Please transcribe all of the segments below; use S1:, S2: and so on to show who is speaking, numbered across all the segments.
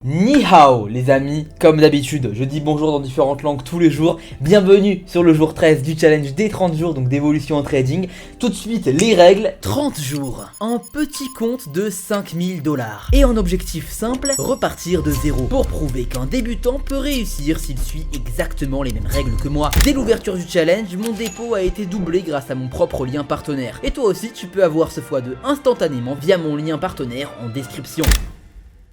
S1: Ni hao les amis, comme d'habitude, je dis bonjour dans différentes langues tous les jours. Bienvenue sur le jour 13 du challenge des 30 jours, donc d'évolution en trading. Tout de suite, les règles. 30 jours, un petit compte de 5000 $. Et en objectif simple, repartir de zéro. Pour prouver qu'un débutant peut réussir s'il suit exactement les mêmes règles que moi. Dès l'ouverture du challenge, mon dépôt a été doublé grâce à mon propre lien partenaire. Et toi aussi, tu peux avoir ce x2 instantanément via mon lien partenaire en description.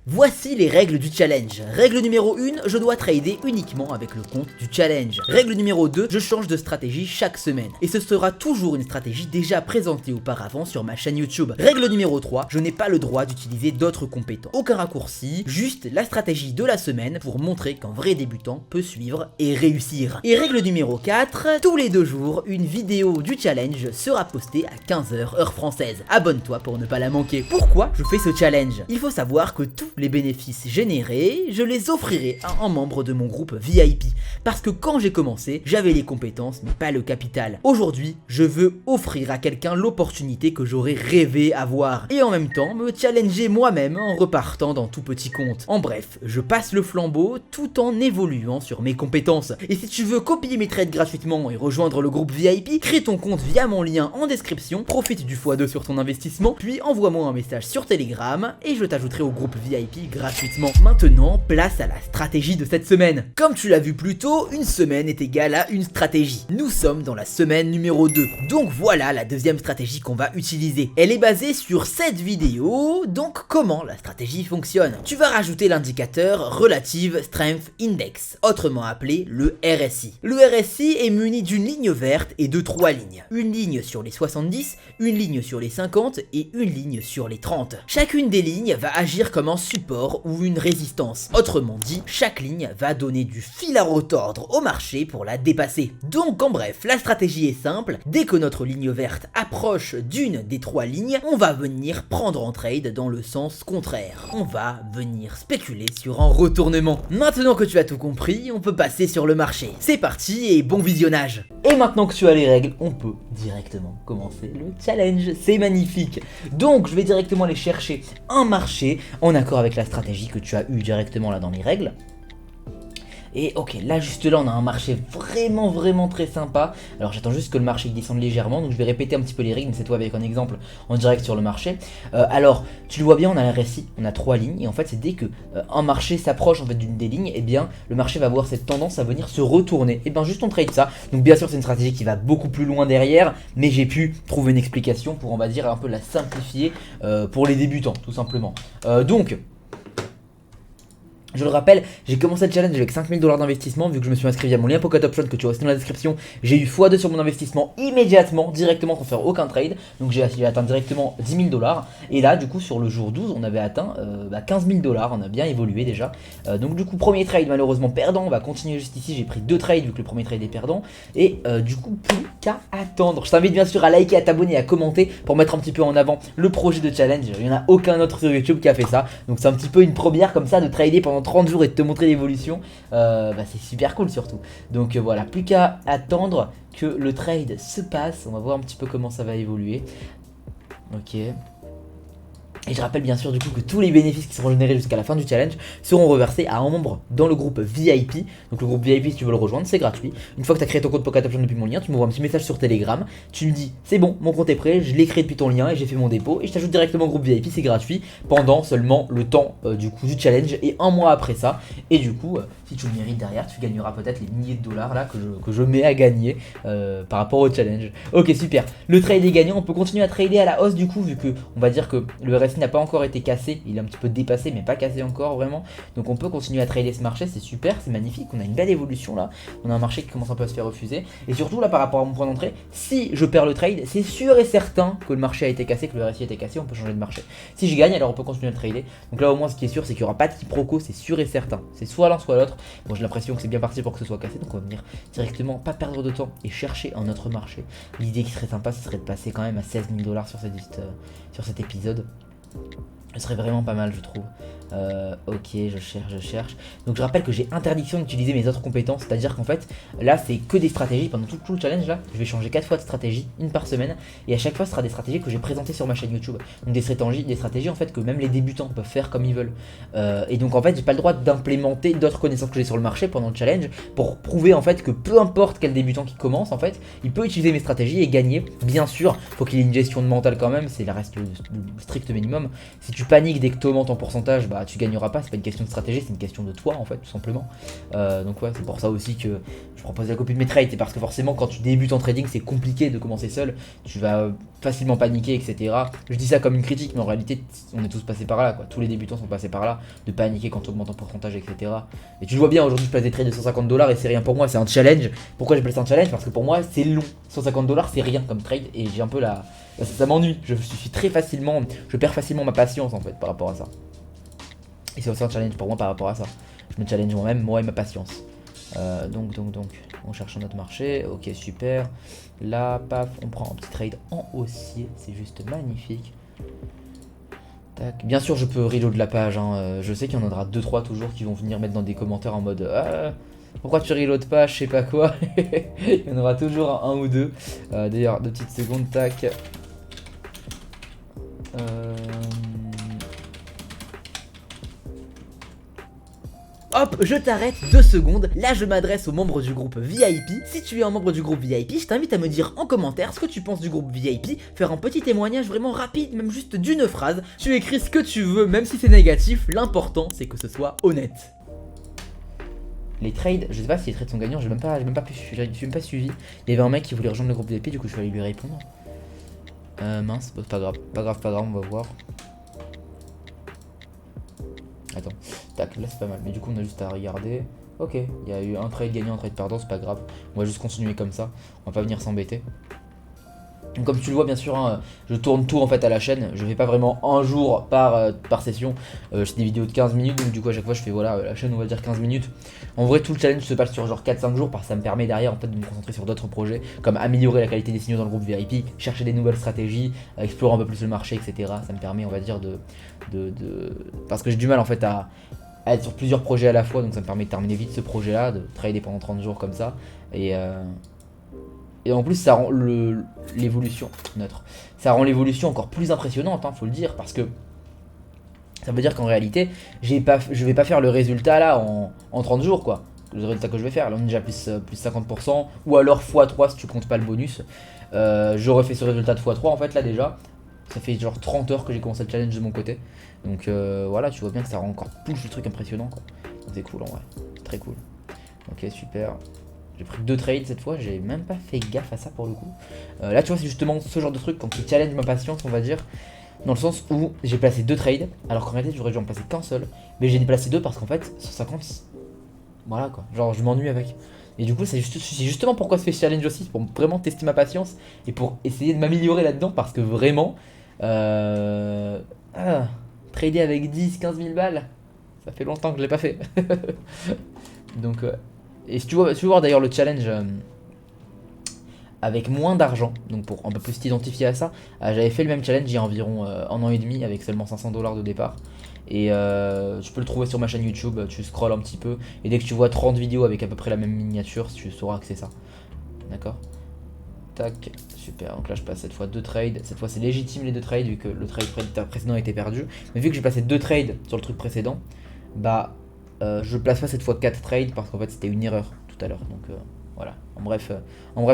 S1: Voici les règles du challenge. Règle numéro 1, je dois trader uniquement avec le compte du challenge. Règle numéro 2, je change de stratégie chaque semaine. Et ce sera toujours une stratégie déjà présentée auparavant sur ma chaîne YouTube. Règle numéro 3, je n'ai pas le droit d'utiliser d'autres compétences. Aucun raccourci, juste la stratégie de la semaine pour montrer qu'un vrai débutant peut suivre et réussir. Et règle numéro 4, tous les 2 jours, une vidéo du challenge sera postée à 15h heure française. Abonne-toi pour ne pas la manquer. Pourquoi je fais ce challenge? Il faut savoir que tous les bénéfices générés, je les offrirai à un membre de mon groupe VIP. Parce que quand j'ai commencé, j'avais les compétences mais pas le capital. Aujourd'hui, je veux offrir à quelqu'un l'opportunité que j'aurais rêvé avoir. Et en même temps, me challenger moi-même en repartant dans tout petit compte. En bref, je passe le flambeau tout en évoluant sur mes compétences. Et si tu veux copier mes trades gratuitement et rejoindre le groupe VIP, crée ton compte via mon lien en description, profite du x2 sur ton investissement, puis envoie-moi un message sur Telegram et je t'ajouterai au groupe VIP gratuitement. Maintenant, place à la stratégie de cette semaine. Comme tu l'as vu plus tôt, une semaine est égale à une stratégie. Nous sommes dans la semaine numéro 2. Donc voilà la deuxième stratégie qu'on va utiliser. Elle est basée sur cette vidéo, donc comment la stratégie fonctionne. Tu vas rajouter l'indicateur Relative Strength Index, autrement appelé le RSI. Le RSI est muni d'une ligne verte et de 3 lignes. Une ligne sur les 70, une ligne sur les 50 et une ligne sur les 30. Chacune des lignes va agir comme un support ou une résistance. Autrement dit, chaque ligne va donner du fil à retordre au marché pour la dépasser. Donc en bref, la stratégie est simple, dès que notre ligne verte approche d'une des 3 lignes, on va venir prendre en trade dans le sens contraire. On va venir spéculer sur un retournement. Maintenant que tu as tout compris, on peut passer sur le marché. C'est parti et bon visionnage. Et maintenant que tu as les règles, on peut directement commencer le challenge. C'est magnifique. Donc je vais directement aller chercher un marché en accord avec la stratégie que tu as eu directement là dans les règles. Et ok, là juste là on a un marché vraiment très sympa. Alors j'attends juste que le marché descende légèrement, donc je vais répéter un petit peu les règles, mais c'est toi avec un exemple en direct sur le marché. Alors tu le vois bien, on a un RSI, on a 3 lignes, et en fait c'est dès que un marché s'approche en fait d'une des lignes, et bien le marché va avoir cette tendance à venir se retourner. Et bien juste on trade ça, donc bien sûr c'est une stratégie qui va beaucoup plus loin derrière, mais j'ai pu trouver une explication pour on va dire un peu la simplifier pour les débutants tout simplement. Donc je le rappelle, j'ai commencé le challenge avec 5000 $ d'investissement. Vu que je me suis inscrit via mon lien Pocket Option que tu vois dans la description, j'ai eu x2 sur mon investissement immédiatement, directement sans faire aucun trade. Donc j'ai atteint directement 10 000 $. Et là du coup sur le jour 12 on avait atteint 15 000 $, on a bien évolué déjà. Donc du coup premier trade malheureusement perdant, on va continuer juste ici, j'ai pris 2 trades vu que le premier trade est perdant. Et du coup plus qu'à attendre. Je t'invite bien sûr à liker, à t'abonner, à commenter pour mettre un petit peu en avant le projet de challenge. Il n'y en a aucun autre sur YouTube qui a fait ça. Donc c'est un petit peu une première comme ça de trader pendant 30 jours et de te montrer l'évolution, c'est super cool surtout. Donc voilà, plus qu'à attendre que le trade se passe. On va voir un petit peu comment ça va évoluer. Ok. Et je rappelle bien sûr du coup que tous les bénéfices qui seront générés jusqu'à la fin du challenge seront reversés à un membre dans le groupe VIP. Donc le groupe VIP, si tu veux le rejoindre, c'est gratuit. Une fois que tu as créé ton compte Pocket Option depuis mon lien, tu m'envoies un petit message sur Telegram. Tu me dis c'est bon, mon compte est prêt, je l'ai créé depuis ton lien et j'ai fait mon dépôt. Et je t'ajoute directement au groupe VIP, c'est gratuit pendant seulement le temps du coup du challenge et un mois après ça. Et du coup, si tu le mérites derrière, tu gagneras peut-être les milliers de dollars là que je mets à gagner par rapport au challenge. Ok, super. Le trade est gagné, on peut continuer à trader à la hausse du coup, vu que on va dire que le RSI n'a pas encore été cassé, il est un petit peu dépassé mais pas cassé encore vraiment. Donc on peut continuer à trader ce marché, c'est super, c'est magnifique, on a une belle évolution là. On a un marché qui commence un peu à se faire refuser. Et surtout là par rapport à mon point d'entrée, si je perds le trade, c'est sûr et certain que le marché a été cassé, que le RSI a été cassé, on peut changer de marché. Si je gagne, alors on peut continuer à trader. Donc là au moins ce qui est sûr, c'est qu'il n'y aura pas de quiproquo, c'est sûr et certain. C'est soit l'un soit l'autre. Bon, j'ai l'impression que c'est bien parti pour que ce soit cassé, donc on va venir directement, pas perdre de temps et chercher un autre marché. L'idée qui serait sympa, ce serait de passer quand même à 16 000 $ sur cet épisode. Ce serait vraiment pas mal je trouve. Ok, je cherche. Donc je rappelle que j'ai interdiction d'utiliser mes autres compétences, c'est-à-dire qu'en fait, là c'est que des stratégies. Pendant tout le challenge là, je vais changer 4 fois de stratégie, une par semaine, et à chaque fois ce sera des stratégies que j'ai présentées sur ma chaîne YouTube. Donc des stratégies en fait que même les débutants peuvent faire comme ils veulent. Et donc en fait, j'ai pas le droit d'implémenter d'autres connaissances que j'ai sur le marché pendant le challenge pour prouver en fait que peu importe quel débutant qui commence, en fait, il peut utiliser mes stratégies et gagner. Bien sûr, faut qu'il ait une gestion de mental quand même, c'est la reste le strict minimum. Si tu paniques dès que tu augmentes en pourcentage, bah tu gagneras pas. C'est pas une question de stratégie, c'est une question de toi en fait, tout simplement. Donc ouais, c'est pour ça aussi que je propose la copie de mes trades. C'est parce que forcément, quand tu débutes en trading, c'est compliqué de commencer seul. Tu vas facilement paniquer, etc. Je dis ça comme une critique, mais en réalité, on est tous passés par là, quoi. Tous les débutants sont passés par là, de paniquer quand tu augmentes en pourcentage, etc. Et tu le vois bien, aujourd'hui, je place des trades de 150 $ et c'est rien pour moi, c'est un challenge. Pourquoi j'ai placé ça un challenge? Parce que pour moi, c'est long. 150 $, c'est rien comme trade et j'ai un peu la. Ça m'ennuie. Je suis très facilement. Je perds facilement ma patience en fait par rapport à ça. Et c'est aussi un challenge pour moi par rapport à ça. Je me challenge moi-même, moi et ma patience. Donc, on cherche un autre marché. Ok, super. Là, paf, on prend un petit trade en haussier. C'est juste magnifique. Tac. Bien sûr, je peux reload la page. Hein. Je sais qu'il y en aura 2-3 toujours qui vont venir mettre dans des commentaires en mode pourquoi tu reload pas, je sais pas quoi. Il y en aura toujours un ou deux. D'ailleurs, 2 petites secondes, tac. Hop, je t'arrête 2 secondes. Là, je m'adresse aux membres du groupe VIP. Si tu es un membre du groupe VIP, je t'invite à me dire en commentaire ce que tu penses du groupe VIP. Faire un petit témoignage vraiment rapide, même juste d'une phrase. Tu écris ce que tu veux, même si c'est négatif. L'important, c'est que ce soit honnête. Les trades, je sais pas si les trades sont gagnants, j'ai même pas suivi. Il y avait un mec qui voulait rejoindre le groupe VIP, du coup je suis allé lui répondre. Mince, pas grave, on va voir. Attends, tac, là c'est pas mal, mais du coup on a juste à regarder. Ok, il y a eu un trade gagnant, un trade perdant, c'est pas grave. On va juste continuer comme ça, on va pas venir s'embêter. Donc comme tu le vois bien sûr, hein, je tourne tout en fait à la chaîne, je fais pas vraiment un jour par session, je fais des vidéos de 15 minutes, donc du coup à chaque fois je fais voilà la chaîne on va dire 15 minutes. En vrai tout le challenge se passe sur genre 4-5 jours parce que ça me permet derrière en fait de me concentrer sur d'autres projets, comme améliorer la qualité des signaux dans le groupe VIP, chercher des nouvelles stratégies, explorer un peu plus le marché, etc. Ça me permet on va dire parce que j'ai du mal en fait à être sur plusieurs projets à la fois, donc ça me permet de terminer vite ce projet là, de trader pendant 30 jours comme ça, et en plus ça rend l'évolution ça rend l'évolution encore plus impressionnante, hein, faut le dire, parce que ça veut dire qu'en réalité je vais pas faire le résultat là en 30 jours quoi. Le résultat que je vais faire, là on est déjà plus 50%, ou alors x3 si tu comptes pas le bonus. J'aurais fait ce résultat de x3 en fait là déjà. Ça fait genre 30 heures que j'ai commencé le challenge de mon côté. Donc voilà, tu vois bien que ça rend encore plus le truc impressionnant quoi. C'est cool en vrai, très cool. Ok, super. J'ai pris 2 trades cette fois, j'ai même pas fait gaffe à ça pour le coup. Là tu vois c'est justement ce genre de truc quand tu challenges ma patience on va dire. Dans le sens où j'ai placé 2 trades, alors qu'en réalité j'aurais dû en placer qu'un seul. Mais j'ai placé 2 parce qu'en fait 150, voilà quoi, genre je m'ennuie avec. Et du coup c'est justement pourquoi je fais ce challenge aussi, pour vraiment tester ma patience et pour essayer de m'améliorer là-dedans parce que vraiment... trader avec 10-15 000 balles, ça fait longtemps que je l'ai pas fait. Donc... et si tu veux voir d'ailleurs le challenge avec moins d'argent, donc pour un peu plus t'identifier à ça, j'avais fait le même challenge il y a environ 1 an et demi avec seulement 500 $ de départ. Et tu peux le trouver sur ma chaîne YouTube, tu scrolles un petit peu, et dès que tu vois 30 vidéos avec à peu près la même miniature, tu sauras que c'est ça. D'accord? Tac, super, donc là je passe cette fois 2 trades, cette fois c'est légitime les 2 trades vu que le trade précédent a été perdu. Mais vu que j'ai passé 2 trades sur le truc précédent, bah je place pas cette fois 4 trades parce qu'en fait c'était une erreur tout à l'heure. Donc voilà, en bref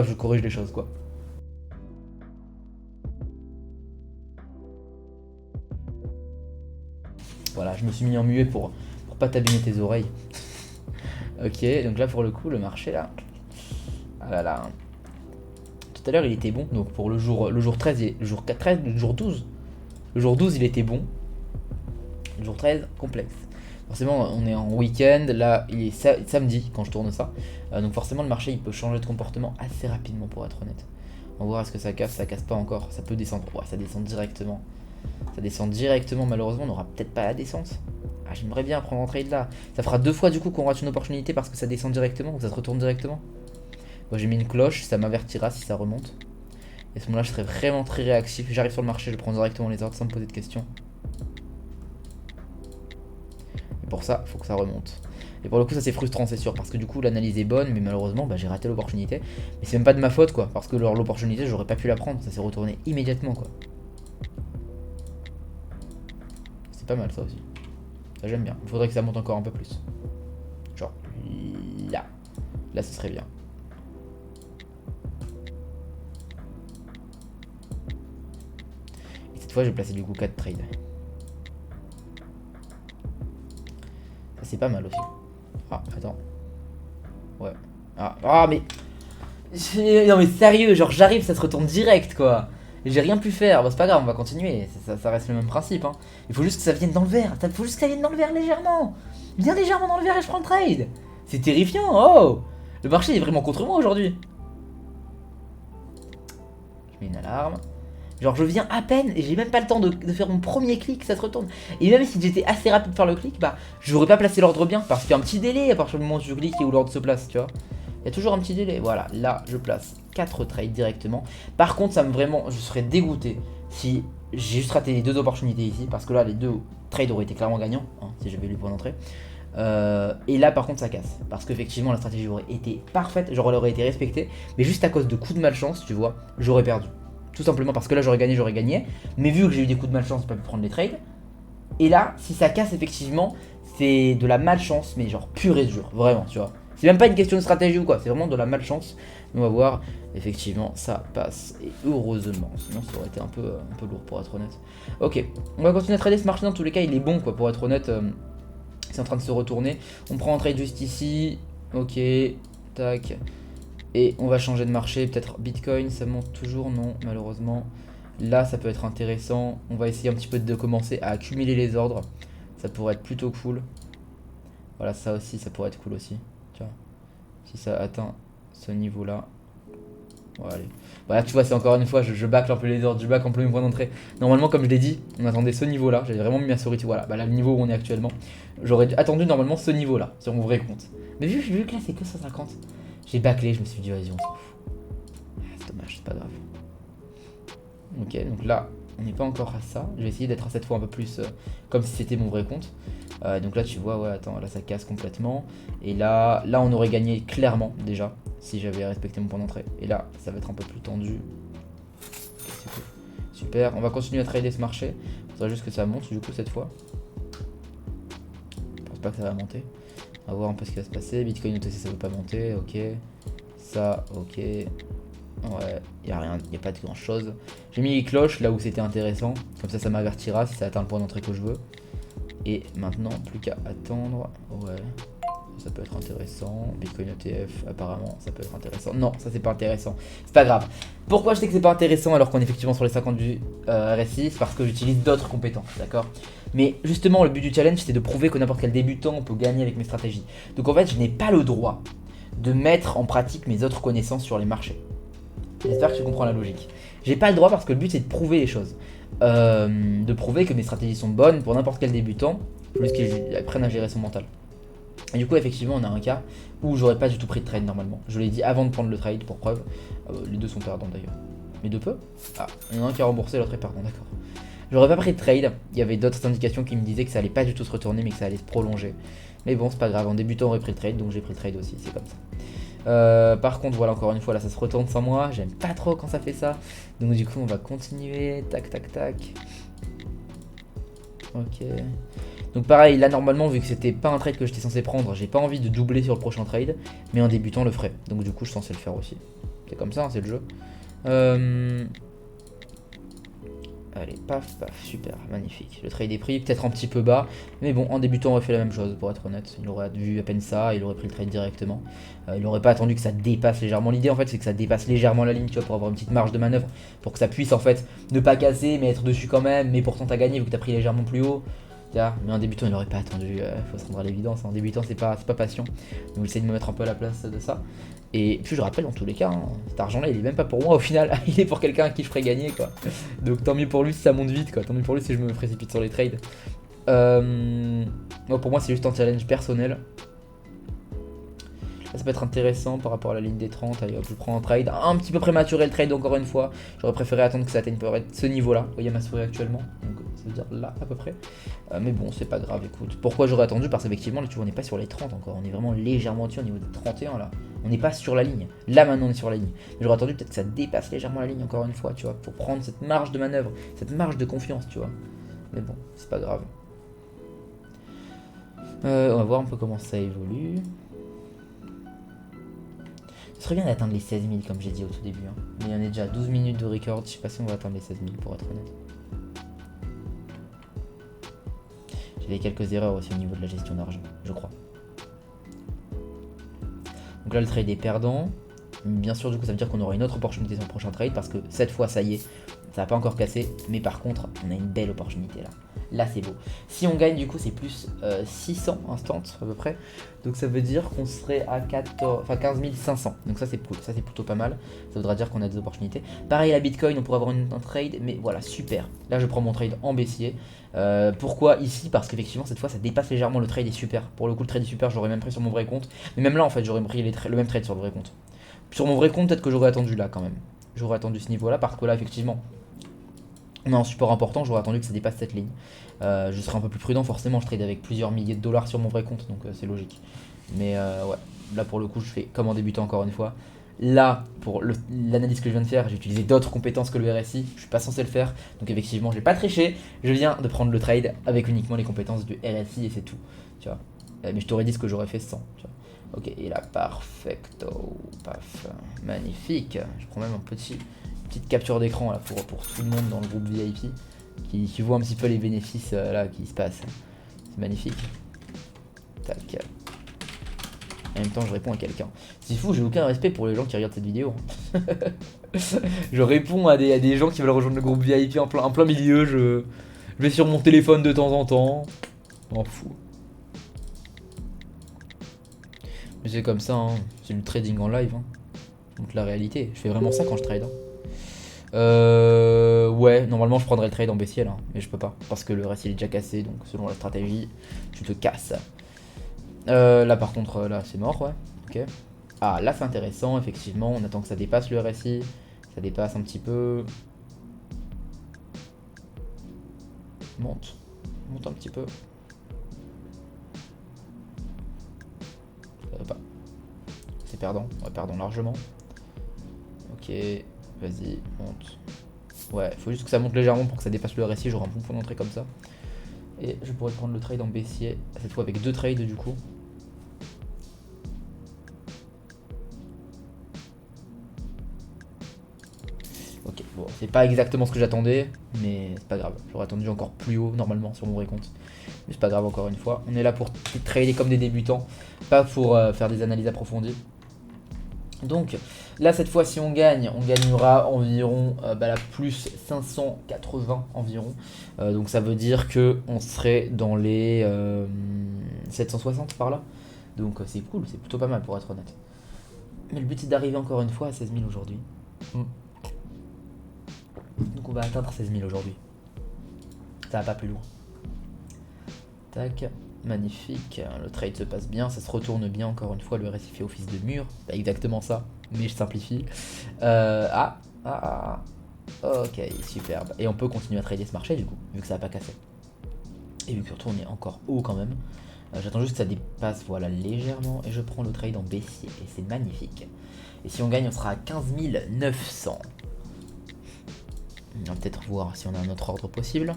S1: je corrige les choses quoi. Voilà, je me suis mis en muet pour pas t'abîmer tes oreilles. Ok, donc là pour le coup le marché là, ah là là. Tout à l'heure il était bon, donc pour le jour 13, le jour 13, le jour 12. Le jour 12 il était bon. Le jour 13, complexe. Forcément on est en week-end, là il est samedi quand je tourne ça. Donc forcément le marché il peut changer de comportement assez rapidement pour être honnête. On va voir est-ce que ça casse pas encore, ça peut descendre, ouais ça descend directement. Ça descend directement, malheureusement on n'aura peut-être pas la descente. Ah j'aimerais bien prendre un trade là. Ça fera 2 fois du coup qu'on rate une opportunité parce que ça descend directement ou ça se retourne directement. Moi j'ai mis une cloche, ça m'avertira si ça remonte. Et à ce moment-là, je serai vraiment très réactif. J'arrive sur le marché, je prends directement les ordres sans me poser de questions. pour ça, faut que ça remonte. Et pour le coup, ça c'est frustrant, c'est sûr, parce que du coup, l'analyse est bonne, mais malheureusement, bah, j'ai raté l'opportunité. Mais c'est même pas de ma faute, quoi, parce que l'opportunité, j'aurais pas pu la prendre, ça s'est retourné immédiatement, quoi. C'est pas mal, ça aussi. Ça, j'aime bien. Il faudrait que ça monte encore un peu plus. Genre, là. Là, ce serait bien. Et cette fois, j'ai placé du coup 4 trades. Ça, c'est pas mal aussi. Ah, attends. Ouais. Ah, mais... Non mais sérieux, genre j'arrive, ça se retourne direct, quoi. J'ai rien pu faire, bah, c'est pas grave, on va continuer. Ça reste le même principe, hein. Il faut juste que ça vienne dans le verre. Il faut juste que ça vienne dans le verre légèrement. Bien légèrement dans le verre et je prends le trade. C'est terrifiant, oh. Le marché est vraiment contre moi aujourd'hui. Je mets une alarme. Genre je viens à peine et j'ai même pas le temps de faire mon premier clic, ça se retourne. Et même si j'étais assez rapide pour faire le clic, bah j'aurais pas placé l'ordre bien parce qu'il y a un petit délai à partir du moment où je clique et où l'ordre se place, tu vois. Il y a toujours un petit délai, voilà, là je place 4 trades directement. Par contre ça me vraiment, je serais dégoûté si j'ai juste raté les 2 opportunités ici. Parce que là les 2 trades auraient été clairement gagnants, hein, si j'avais eu le point d'entrée. Et là par contre ça casse. Parce qu'effectivement la stratégie aurait été parfaite, genre elle aurait été respectée. Mais juste à cause de coups de malchance, tu vois, j'aurais perdu. Tout simplement parce que là j'aurais gagné. Mais vu que j'ai eu des coups de malchance, j'ai pas pu prendre les trades. Et là, si ça casse effectivement, c'est de la malchance, mais genre pure et dure, vraiment, tu vois. C'est même pas une question de stratégie ou quoi, c'est vraiment de la malchance. On va voir, effectivement, ça passe. Et heureusement, sinon ça aurait été un peu lourd pour être honnête. Ok, on va continuer à trader ce marché, dans tous les cas il est bon quoi, pour être honnête. C'est en train de se retourner. On prend un trade juste ici. Ok, tac. Et on va changer de marché, peut-être Bitcoin, ça monte toujours, non, malheureusement. Là, ça peut être intéressant. On va essayer un petit peu de commencer à accumuler les ordres. Ça pourrait être plutôt cool. Voilà, ça aussi, ça pourrait être cool aussi. Tu vois, si ça atteint ce niveau-là. Voilà, voilà, tu vois, c'est encore une fois, je bacle un peu les ordres, je bacle un peu mes points d'entrée. Normalement, comme je l'ai dit, on attendait ce niveau-là. J'avais vraiment mis ma souris, voilà, bah là, le niveau où on est actuellement. J'aurais attendu normalement ce niveau-là, sur mon vrai compte. Mais vu que là, c'est que 150. J'ai bâclé, je me suis dit, vas-y, on s'en fout. C'est dommage, c'est pas grave. Ok, donc là, on n'est pas encore à ça. Je vais essayer d'être à cette fois un peu plus comme si c'était mon vrai compte. Donc là, tu vois, ouais, attends, là, ça casse complètement. Et là, on aurait gagné clairement, déjà, si j'avais respecté mon point d'entrée. Et là, ça va être un peu plus tendu. Okay, cool. Super, on va continuer à trader ce marché. Il faudra juste que ça monte, du coup, cette fois. Je pense pas que ça va monter. On va voir un peu ce qui va se passer. Bitcoin OTC ça veut pas monter, ok. Ça, ok. Ouais, y a rien, y a pas de grand chose. J'ai mis les cloches là où c'était intéressant. Comme ça m'avertira si ça atteint le point d'entrée que je veux. Et maintenant, plus qu'à attendre. Ouais, ça peut être intéressant. Bitcoin ETF, apparemment, ça peut être intéressant. Non, ça c'est pas intéressant. C'est pas grave. Pourquoi je sais que c'est pas intéressant alors qu'on est effectivement sur les 50 du RSI? C'est parce que j'utilise d'autres compétences, d'accord? Mais justement, le but du challenge, c'est de prouver que n'importe quel débutant peut gagner avec mes stratégies. Donc en fait, je n'ai pas le droit de mettre en pratique mes autres connaissances sur les marchés. J'espère que tu comprends la logique. J'ai pas le droit parce que le but, c'est de prouver les choses. De prouver que mes stratégies sont bonnes pour n'importe quel débutant, plus qu'ils apprennent à gérer son mental. Et du coup, effectivement, on a un cas où j'aurais pas du tout pris de trade normalement. Je l'ai dit avant de prendre le trade, pour preuve. Les deux sont perdants d'ailleurs. Les deux peu. Ah, il y en a un qui a remboursé, l'autre est perdant, d'accord. J'aurais pas pris de trade. Il y avait d'autres indications qui me disaient que ça allait pas du tout se retourner, mais que ça allait se prolonger. Mais bon, c'est pas grave. En débutant, on aurait pris le trade, donc j'ai pris le trade aussi. C'est comme ça. Par contre, voilà, encore une fois, là, ça se retourne sans moi. J'aime pas trop quand ça fait ça. Donc du coup, on va continuer. Tac, tac, tac. Ok. Donc pareil, là normalement, vu que c'était pas un trade que j'étais censé prendre, j'ai pas envie de doubler sur le prochain trade, mais en débutant le ferai. Donc du coup, je suis censé le faire aussi. C'est comme ça, hein, c'est le jeu. Allez, paf, paf, super, magnifique. Le trade est pris, peut-être un petit peu bas, mais bon, en débutant, on aurait fait la même chose, pour être honnête. Il aurait vu à peine ça, il aurait pris le trade directement. Il aurait pas attendu que ça dépasse légèrement. L'idée, en fait, c'est que ça dépasse légèrement la ligne, tu vois, pour avoir une petite marge de manœuvre, pour que ça puisse, en fait, ne pas casser, mais être dessus quand même, mais pourtant t'as gagné vu que t'as pris légèrement plus haut. Mais en débutant, il aurait pas attendu, faut se rendre à l'évidence. En débutant, c'est pas patient. Donc j'essaie de me mettre un peu à la place de ça. Et puis je rappelle, dans tous les cas, hein, cet argent-là, il est même pas pour moi au final. Il est pour quelqu'un à qui je ferais gagner, quoi. Donc tant mieux pour lui si ça monte vite, quoi. Tant mieux pour lui si je me précipite sur les trades. Pour moi, c'est juste un challenge personnel. Ça peut être intéressant par rapport à la ligne des 30. Allez hop, je prends un trade. Un petit peu prématuré le trade encore une fois. J'aurais préféré attendre que ça atteigne ce niveau là. Vous voyez ma souris actuellement. Donc ça veut dire là à peu près. Mais bon, c'est pas grave, écoute. Pourquoi j'aurais attendu? Parce qu'effectivement, là tu vois, on n'est pas sur les 30 encore. On est vraiment légèrement dessus au niveau des 31 là. On n'est pas sur la ligne. Là maintenant on est sur la ligne. Mais j'aurais attendu peut-être que ça dépasse légèrement la ligne encore une fois, tu vois. Pour prendre cette marge de manœuvre, cette marge de confiance, tu vois. Mais bon, c'est pas grave. On va voir un peu comment ça évolue. Ce serait bien d'atteindre les 16 000 comme j'ai dit au tout début. Hein. Mais on est déjà à 12 minutes de record. Je sais pas si on va atteindre les 16 000 pour être honnête. J'avais quelques erreurs aussi au niveau de la gestion d'argent, je crois. Donc là le trade est perdant. Bien sûr du coup ça veut dire qu'on aura une autre opportunité sur le prochain trade. Parce que cette fois ça y est, ça va pas encore cassé. Mais par contre on a une belle opportunité là. Là c'est beau. Si on gagne du coup c'est plus 600 instant à peu près. Donc ça veut dire qu'on serait à 15 500. Donc ça c'est cool, ça c'est plutôt pas mal. Ça voudra dire qu'on a des opportunités. Pareil la Bitcoin on pourrait avoir un trade. Mais voilà super. Là je prends mon trade en baissier. Pourquoi ici? Parce qu'effectivement cette fois ça dépasse légèrement le trade est super. Pour le coup le trade est super, j'aurais même pris sur mon vrai compte. Mais même là en fait j'aurais pris le même trade sur le vrai compte. Sur mon vrai compte peut-être que j'aurais attendu là quand même. J'aurais attendu ce niveau là parce que là effectivement on a un support important, j'aurais attendu que ça dépasse cette ligne. Je serais un peu plus prudent, forcément je trade avec plusieurs milliers de dollars sur mon vrai compte, donc c'est logique. Mais ouais, là pour le coup je fais comme en débutant encore une fois. Là, pour l'analyse que je viens de faire, j'ai utilisé d'autres compétences que le RSI, je suis pas censé le faire, donc effectivement je n'ai pas triché, je viens de prendre le trade avec uniquement les compétences du RSI et c'est tout, tu vois. Mais je t'aurais dit ce que j'aurais fait sans, tu vois. Ok, et là, perfecto, paf, magnifique. Je prends même petite capture d'écran là pour tout le monde dans le groupe VIP qui voit un petit peu les bénéfices là qui se passent. C'est magnifique. Tac. En même temps, je réponds à quelqu'un. C'est fou, j'ai aucun respect pour les gens qui regardent cette vidéo. Je réponds à des gens qui veulent rejoindre le groupe VIP en plein milieu. Je vais sur mon téléphone de temps en temps. M'en fous. Mais c'est comme ça, hein. C'est du trading en live. Hein. Donc la réalité, je fais vraiment ça quand je trade. Hein. Ouais, normalement je prendrais le trade en baissier là, mais je peux pas parce que le reste il est déjà cassé, donc selon la stratégie, tu te casses. Là par contre, là c'est mort, ouais. Ok. Ah, là c'est intéressant, effectivement, on attend que ça dépasse le RSI, ça dépasse un petit peu. Monte un petit peu. Pas. C'est perdant, ouais, perdant largement. Ok, vas-y, monte. Ouais, faut juste que ça monte légèrement pour que ça dépasse le RSI, j'aurai un bon point d'entrée comme ça. Et je pourrais prendre le trade en baissier, cette fois avec 2 trades du coup. Ok, bon, c'est pas exactement ce que j'attendais, mais c'est pas grave. J'aurais attendu encore plus haut normalement sur mon vrai compte. Mais c'est pas grave encore une fois. On est là pour trader comme des débutants, pas pour faire des analyses approfondies. Donc là cette fois si on gagnera environ la plus 580 environ. Donc ça veut dire que on serait dans les 760 par là. Donc c'est cool, c'est plutôt pas mal pour être honnête. Mais le but c'est d'arriver encore une fois à 16 000 aujourd'hui. Donc on va atteindre 16 000 aujourd'hui. Ça va pas plus loin. Tac. Magnifique, le trade se passe bien, ça se retourne bien encore une fois, le RSI fait office de mur, c'est exactement ça, mais je simplifie. Ok, superbe. Et on peut continuer à trader ce marché du coup, vu que ça n'a pas cassé. Et vu que surtout on est encore haut quand même. J'attends juste que ça dépasse, voilà, légèrement, et je prends le trade en baissier, et c'est magnifique. Et si on gagne, on sera à 15 900. On va peut-être voir si on a un autre ordre possible.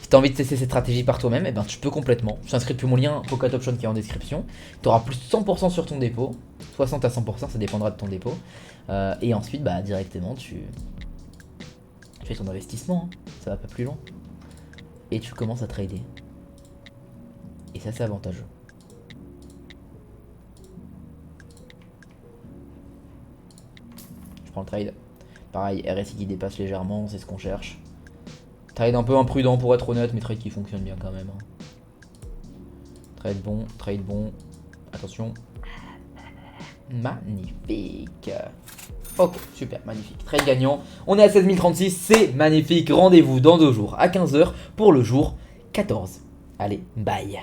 S1: Si tu as envie de tester cette stratégie par toi-même, eh ben, tu peux complètement. Je t'inscris depuis mon lien Pocket Option qui est en description. Tu auras plus de 100% sur ton dépôt. 60 à 100%, ça dépendra de ton dépôt. Et ensuite, bah, directement, tu fais ton investissement. Hein. Ça va pas plus loin. Et tu commences à trader. Et ça, c'est avantageux. Je prends le trade. Pareil, RSI qui dépasse légèrement, c'est ce qu'on cherche. Trade un peu imprudent pour être honnête, mais trade qui fonctionne bien quand même. Trade bon. Attention. Magnifique. Ok, super, magnifique. Trade gagnant. On est à 16 036, c'est magnifique. Rendez-vous dans 2 jours à 15 h pour le jour 14. Allez, bye.